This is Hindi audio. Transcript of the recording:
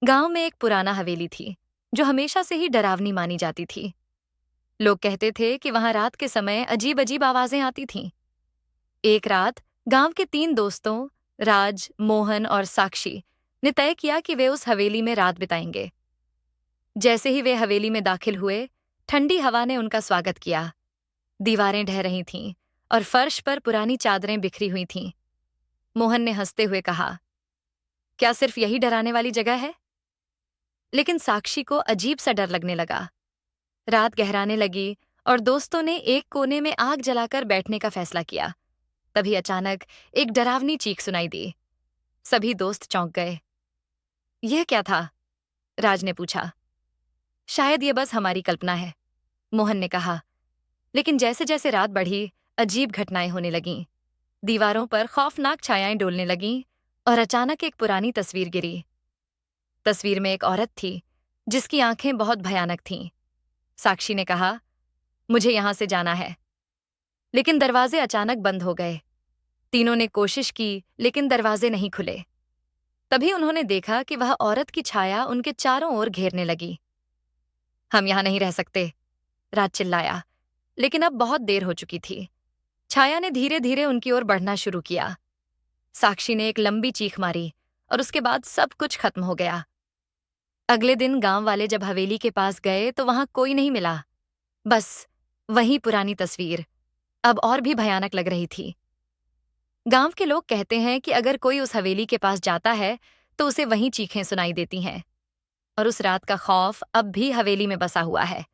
गांव में एक पुराना हवेली थी जो हमेशा से ही डरावनी मानी जाती थी। लोग कहते थे कि वहां रात के समय अजीब अजीब आवाजें आती थीं। एक रात गांव के 3 दोस्तों राज, मोहन और साक्षी ने तय किया कि वे उस हवेली में रात बिताएंगे। जैसे ही वे हवेली में दाखिल हुए, ठंडी हवा ने उनका स्वागत किया। दीवारें ढह रही थीं और फर्श पर पुरानी चादरें बिखरी हुई थीं। मोहन ने हंसते हुए कहा, क्या सिर्फ यही डराने वाली जगह है? लेकिन साक्षी को अजीब सा डर लगने लगा। रात गहराने लगी और दोस्तों ने एक कोने में आग जलाकर बैठने का फैसला किया। तभी अचानक एक डरावनी चीख सुनाई दी। सभी दोस्त चौंक गए। यह क्या था? राज ने पूछा। शायद ये बस हमारी कल्पना है, मोहन ने कहा। लेकिन जैसे जैसे रात बढ़ी, अजीब घटनाएं होने लगीं। दीवारों पर खौफनाक छायाएं डोलने लगीं और अचानक एक पुरानी तस्वीर गिरी। तस्वीर में एक औरत थी जिसकी आंखें बहुत भयानक थीं। साक्षी ने कहा, मुझे यहां से जाना है। लेकिन दरवाजे अचानक बंद हो गए। तीनों ने कोशिश की लेकिन दरवाजे नहीं खुले। तभी उन्होंने देखा कि वह औरत की छाया उनके चारों ओर घेरने लगी। हम यहां नहीं रह सकते, राज चिल्लाया। लेकिन अब बहुत देर हो चुकी थी। छाया ने धीरे धीरे उनकी ओर बढ़ना शुरू किया। साक्षी ने एक लंबी चीख मारी और उसके बाद सब कुछ खत्म हो गया। अगले दिन गांव वाले जब हवेली के पास गए तो वहां कोई नहीं मिला। बस वही पुरानी तस्वीर, अब और भी भयानक लग रही थी। गांव के लोग कहते हैं कि अगर कोई उस हवेली के पास जाता है तो उसे वहीं चीखें सुनाई देती हैं और उस रात का खौफ अब भी हवेली में बसा हुआ है।